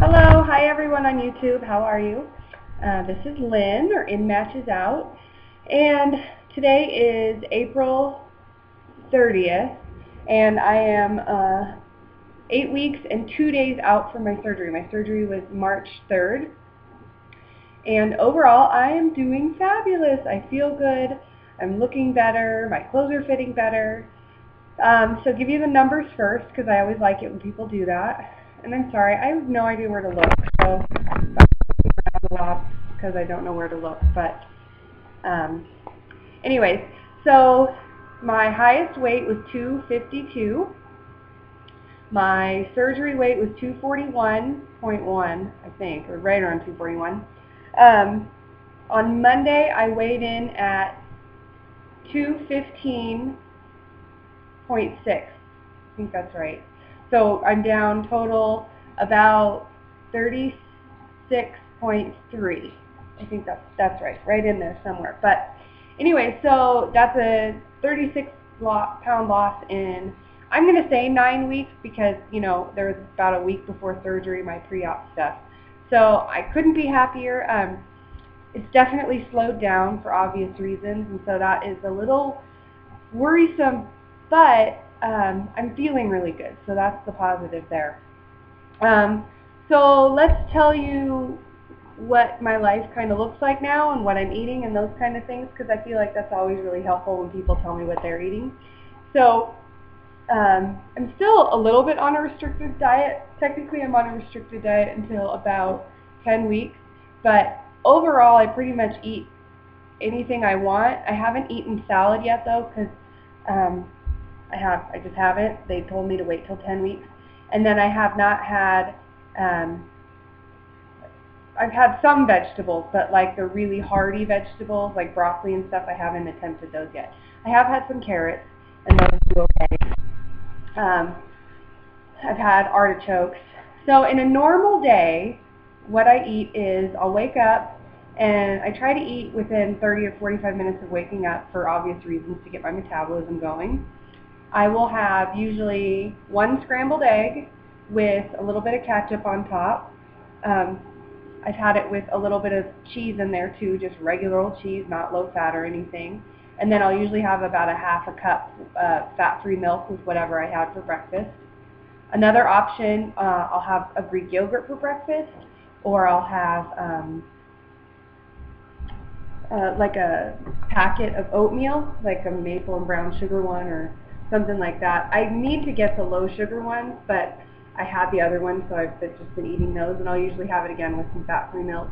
Hello, hi everyone on YouTube. How are you? This is Lynn, or In Matches Out, and today is April 30th, and I am 8 weeks and 2 days out from my surgery. My surgery was March 3rd, and overall I am doing fabulous. I feel good. I'm looking better. My clothes are fitting better. So give you the numbers first, because I always like it when people do that. And I'm sorry, I have no idea where to look, so I'm around a lot because I don't know where to look. But anyways, so my highest weight was 252. My surgery weight was 241.1, I think, or right around 241. On Monday, I weighed in at 215.6. I think that's right. So I'm down total about 36.3. I think that's right in there somewhere. But anyway, so that's a 36-pound loss in, I'm going to say 9 weeks, because, you know, there was about a week before surgery, my pre-op stuff. So I couldn't be happier. It's definitely slowed down for obvious reasons, and so that is a little worrisome, but I'm feeling really good, so that's the positive there. So let's tell you what my life kind of looks like now and what I'm eating and those kind of things, because I feel like that's always really helpful when people tell me what they're eating. So I'm still a little bit on a restricted diet. Technically I'm on a restricted diet until about 10 weeks, but overall I pretty much eat anything I want. I haven't eaten salad yet though, because I just haven't. They told me to wait till 10 weeks. And then I have not had, I've had some vegetables, but like the really hearty vegetables, like broccoli and stuff, I haven't attempted those yet. I have had some carrots, and those do okay. I've had artichokes. So in a normal day, what I eat is I'll wake up, and I try to eat within 30 or 45 minutes of waking up for obvious reasons, to get my metabolism going. I will have usually one scrambled egg with a little bit of ketchup on top. I've had it with a little bit of cheese in there too, just regular old cheese, not low fat or anything. And then I'll usually have about a half a cup fat-free milk with whatever I had for breakfast. Another option, I'll have a Greek yogurt for breakfast, or I'll have like a packet of oatmeal, like a maple and brown sugar one or something like that. I need to get the low sugar one, but I had the other one, so I've just been eating those, and I'll usually have it again with some fat-free milk.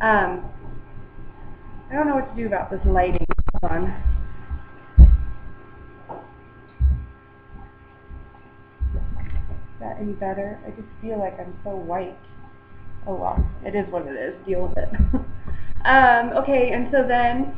I don't know what to do about this lighting. Hold on. Is that any better? I just feel like I'm so white. Oh well, it is what it is. Deal with it. Okay, and so then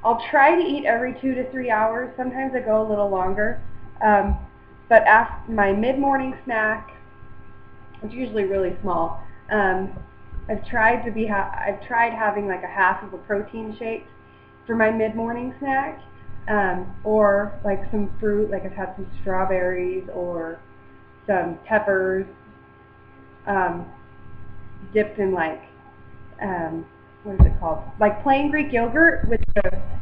I'll try to eat every 2 to 3 hours. Sometimes I go a little longer. But after my mid-morning snack, it's usually really small. I've tried having like a half of a protein shake for my mid-morning snack, or like some fruit. Like I've had some strawberries or some peppers, dipped in like what is it called? Like plain Greek yogurt with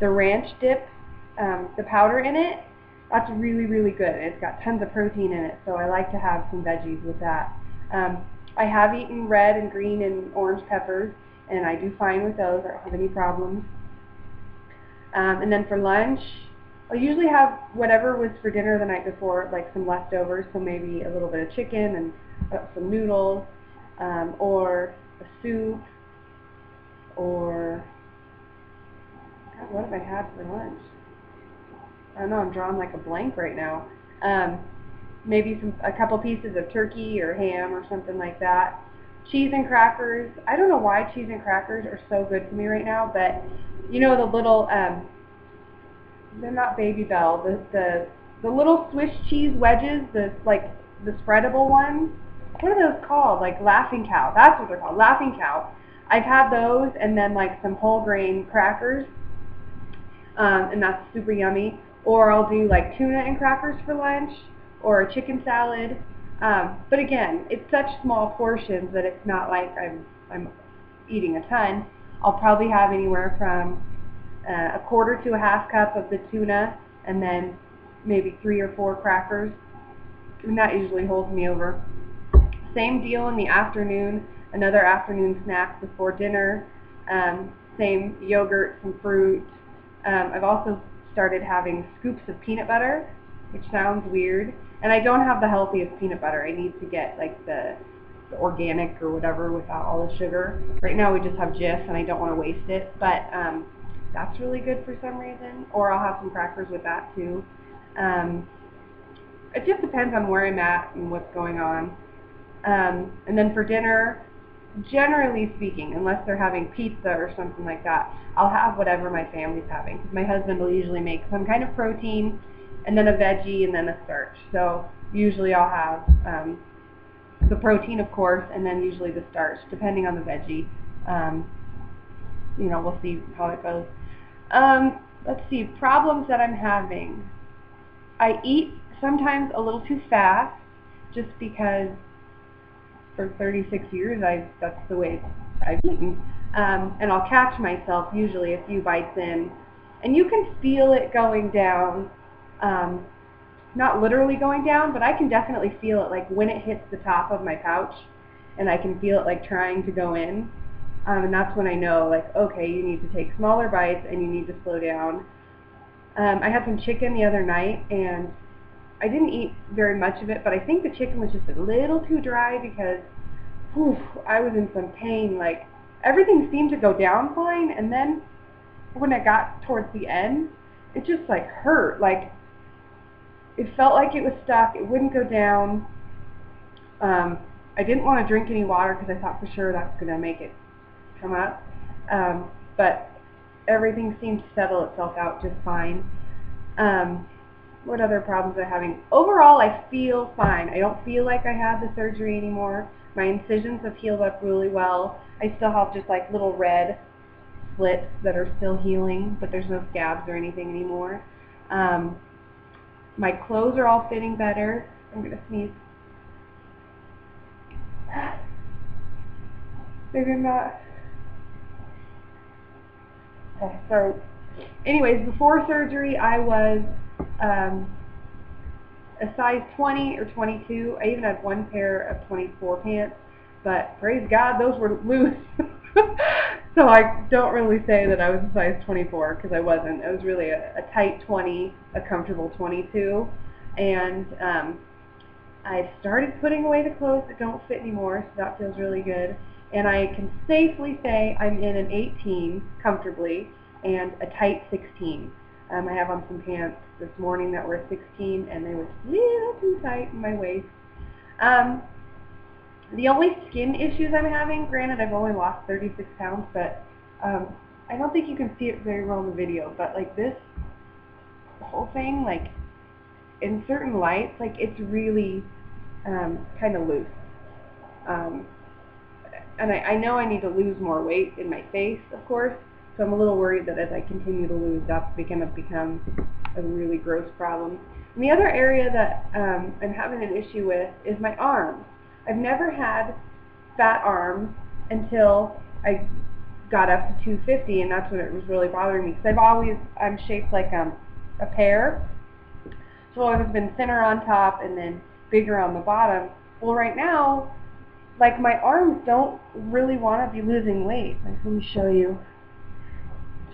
the ranch dip, the powder in it. That's really, really good. It's got tons of protein in it, so I like to have some veggies with that. I have eaten red and green and orange peppers, and I do fine with those. I don't have any problems. And then for lunch, I'll usually have whatever was for dinner the night before, like some leftovers, so maybe a little bit of chicken and some noodles, or a soup, or, God, what have I had for lunch? I don't know, I'm drawing like a blank right now. Maybe a couple pieces of turkey or ham or something like that. Cheese and crackers. I don't know why cheese and crackers are so good for me right now, but you know the little, they're not Baby Bell, the little Swiss cheese wedges, the spreadable ones. What are those called? Like Laughing Cow. That's what they're called, Laughing Cow. I've had those, and then like some whole grain crackers, and that's super yummy. Or I'll do like tuna and crackers for lunch, or a chicken salad. But again, it's such small portions that it's not like I'm eating a ton. I'll probably have anywhere from a quarter to a half cup of the tuna, and then maybe 3 or 4 crackers, and that usually holds me over. Same deal in the afternoon, another afternoon snack before dinner. Same yogurt, some fruit. I've also started having scoops of peanut butter, which sounds weird, and I don't have the healthiest peanut butter. I need to get like the organic or whatever without all the sugar. Right now we just have Jif, and I don't want to waste it, but that's really good for some reason. Or I'll have some crackers with that too. It just depends on where I'm at and what's going on. And then for dinner, generally speaking, unless they're having pizza or something like that, I'll have whatever my family's having. My husband will usually make some kind of protein, and then a veggie, and then a starch. So usually I'll have the protein, of course, and then usually the starch, depending on the veggie. You know, we'll see how it goes. Let's see, problems that I'm having. I eat sometimes a little too fast, just because for 36 years that's the way I've eaten. And I'll catch myself usually a few bites in, and you can feel it going down. Not literally going down, but I can definitely feel it, like when it hits the top of my pouch, and I can feel it like trying to go in. And that's when I know, like, okay, you need to take smaller bites and you need to slow down. I had some chicken the other night, and I didn't eat very much of it, but I think the chicken was just a little too dry because I was in some pain. Like, everything seemed to go down fine, and then when I got towards the end, it just like hurt. Like, it felt like it was stuck. It wouldn't go down. I didn't want to drink any water because I thought for sure that's going to make it come up. But everything seemed to settle itself out just fine. What other problems am I having? Overall, I feel fine. I don't feel like I had the surgery anymore. My incisions have healed up really well. I still have just like little red slits that are still healing, but there's no scabs or anything anymore. My clothes are all fitting better. I'm going to sneeze. Maybe I'm not. Okay, so anyways, before surgery I was a size 20 or 22. I even had one pair of 24 pants, but praise God, those were loose. So I don't really say that I was a size 24 because I wasn't. It was really a tight 20, a comfortable 22. And I've started putting away the clothes that don't fit anymore, so that feels really good. And I can safely say I'm in an 18 comfortably and a tight 16. I have on some pants this morning that were a 16, and they were a little too tight in my waist. The only skin issues I'm having, granted I've only lost 36 pounds, but I don't think you can see it very well in the video, but like this whole thing, like in certain lights, like it's really kind of loose. And I know I need to lose more weight in my face, of course, so I'm a little worried that as I continue to lose, that's going to become a really gross problem. And the other area that I'm having an issue with is my arms. I've never had fat arms until I got up to 250, and that's when it was really bothering me, because I'm shaped like a pear, so I've been thinner on top and then bigger on the bottom. Well, right now, like, my arms don't really want to be losing weight. Like, let me show you.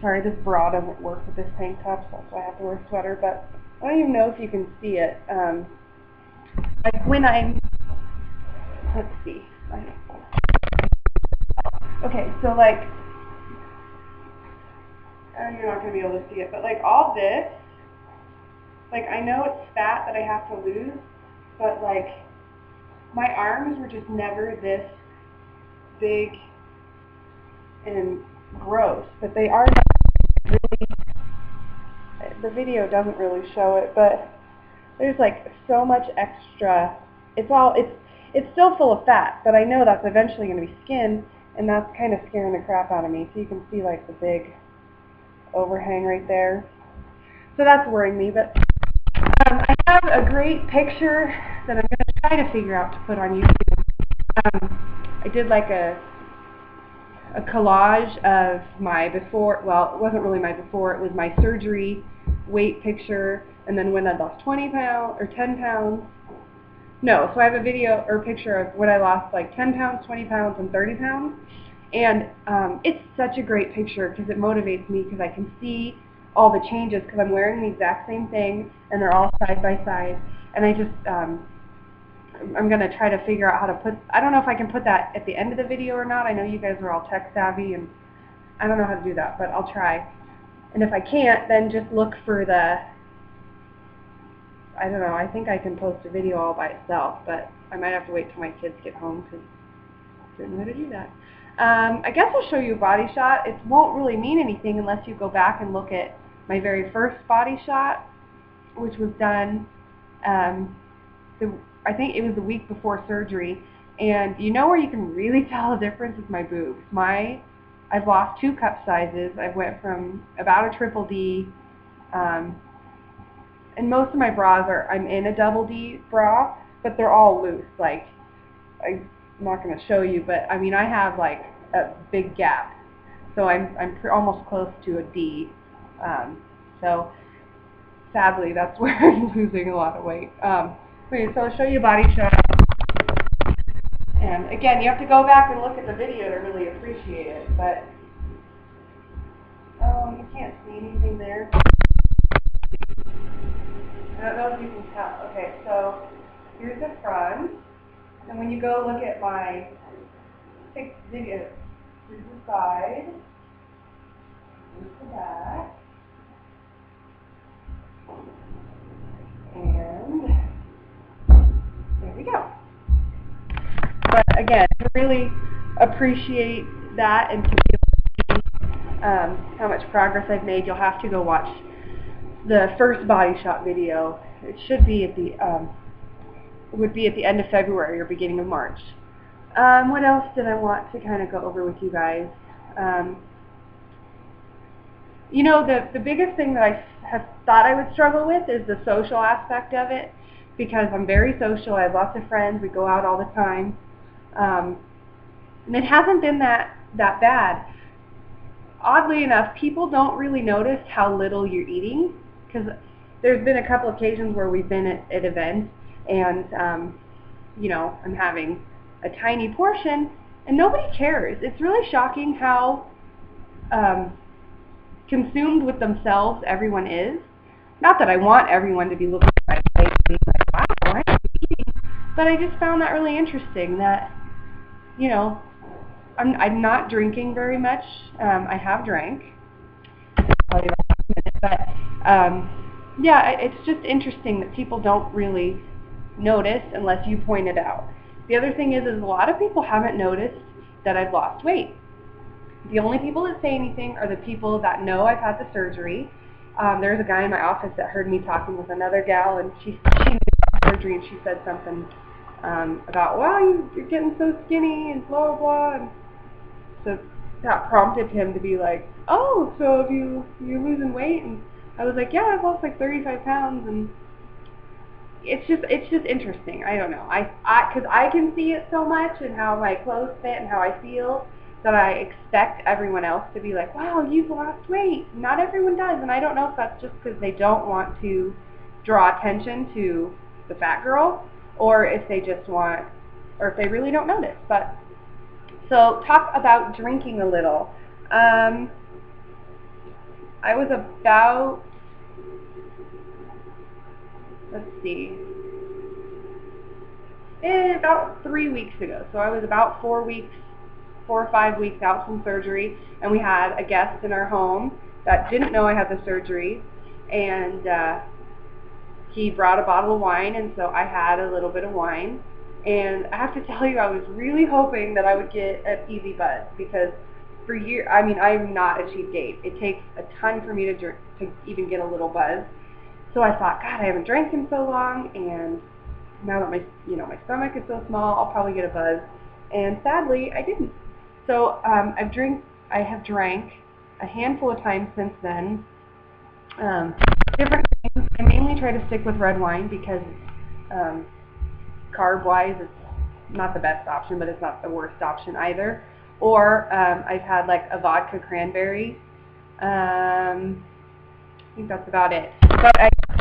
Sorry, this bra doesn't work with this tank top, so that's why I have to wear a sweater, but I don't even know if you can see it. Like, when I'm, let's see. Okay, so like, you're not going to be able to see it, but like all this, like, I know it's fat that I have to lose, but like, my arms were just never this big and gross, but they are really, the video doesn't really show it, but there's like so much extra. It's still full of fat, but I know that's eventually going to be skin, and that's kind of scaring the crap out of me. So you can see like the big overhang right there. So that's worrying me, but I have a great picture that I'm going to try try to figure out to put on YouTube. I did like a collage of my before, well, it wasn't really my before, it was my surgery weight picture, and then when I lost 20 pounds, or 10 pounds. No, so I have a video or picture of when I lost like 10 pounds, 20 pounds, and 30 pounds. And it's such a great picture because it motivates me because I can see all the changes because I'm wearing the exact same thing and they're all side by side. And I just, I'm going to try to figure out how to put, I don't know if I can put that at the end of the video or not. I know you guys are all tech savvy and I don't know how to do that, but I'll try. And if I can't, then just look for the, I don't know, I think I can post a video all by itself, but I might have to wait till my kids get home because I don't know how to do that. I guess I'll show you a body shot. It won't really mean anything unless you go back and look at my very first body shot, which was done, I think it was the week before surgery. And you know where you can really tell the difference is my boobs. I've lost 2 cup sizes. I went from about a triple D, and most of my bras I'm in a double D bra, but they're all loose. Like, I'm not going to show you, but I mean I have like a big gap, so I'm almost close to a D. So sadly, that's where I'm losing a lot of weight. Okay, so I'll show you a body shot. And again, you have to go back and look at the video to really appreciate it. But you can't see anything there. I don't know if you can tell. Okay, so here's the front. And when you go look at my video, here's the side, here's the back, and there we go. But again, to really appreciate that and to be able to see how much progress I've made, you'll have to go watch the first body shot video. It should be at the would be at the end of February or beginning of March. What else did I want to kind of go over with you guys? You know, the biggest thing that I have thought I would struggle with is the social aspect of it, because I'm very social. I have lots of friends. We go out all the time. And it hasn't been that bad. Oddly enough, people don't really notice how little you're eating, because there's been a couple occasions where we've been at events and you know, I'm having a tiny portion and nobody cares. It's really shocking how consumed with themselves everyone is. Not that I want everyone to be looking at my plate and being like, wow, why am I eating? But I just found that really interesting that, you know, I'm not drinking very much. I have drank. I'll tell you about that in a minute. But yeah, it's just interesting that people don't really notice unless you point it out. The other thing is a lot of people haven't noticed that I've lost weight. The only people that say anything are the people that know I've had the surgery. There's a guy in my office that heard me talking with another gal, and she knew about surgery, and she said something about, wow, you're getting so skinny and blah, blah, blah. And so that prompted him to be like, oh, so you're losing weight? And I was like, yeah, I've lost like 35 pounds, and it's just interesting. I don't know. Because I can see it so much and how my clothes fit and how I feel, that I expect everyone else to be like, wow, you've lost weight. Not everyone does, and I don't know if that's just because they don't want to draw attention to the fat girl, or if they just want, or if they really don't notice. But so talk about drinking a little. I was about, let's see, about 3 weeks ago. So I was about 4 or 5 weeks out from surgery, and we had a guest in our home that didn't know I had the surgery, and he brought a bottle of wine, and so I had a little bit of wine. And I have to tell you, I was really hoping that I would get an easy buzz, because for years, I mean, I'm not a cheap date. It takes a ton for me to drink, to even get a little buzz. So I thought, God, I haven't drank in so long, and now that my stomach is so small, I'll probably get a buzz. And sadly, I didn't. So I have drank a handful of times since then. Different things. I mainly try to stick with red wine because carb-wise, it's not the best option, but it's not the worst option either. Or I've had like a vodka cranberry. I think that's about it.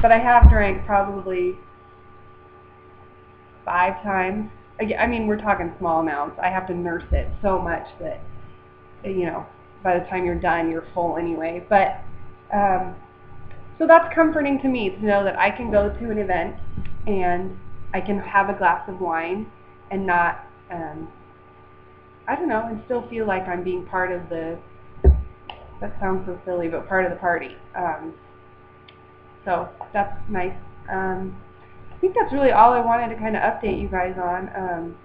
But I have drank probably 5 times. I mean, we're talking small amounts. I have to nurse it so much that, you know, by the time you're done, you're full anyway. But so that's comforting to me to know that I can go to an event and I can have a glass of wine and not, I don't know, and still feel like I'm being part of the, that sounds so silly, but part of the party. So that's nice. I think that's really all I wanted to kind of update you guys on.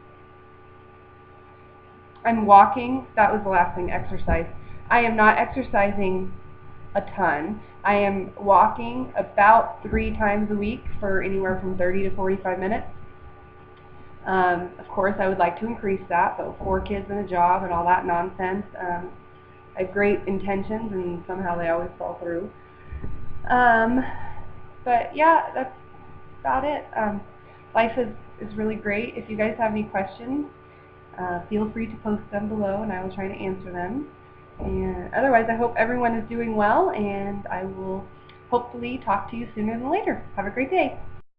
I'm walking. That was the last thing, exercise. I am not exercising a ton. I am walking about 3 times a week for anywhere from 30 to 45 minutes. Of course, I would like to increase that, but with 4 kids and a job and all that nonsense, I have great intentions, and somehow they always fall through. But yeah, that's about it. Life is really great. If you guys have any questions, feel free to post them below, and I will try to answer them. And otherwise, I hope everyone is doing well, and I will hopefully talk to you sooner than later. Have a great day.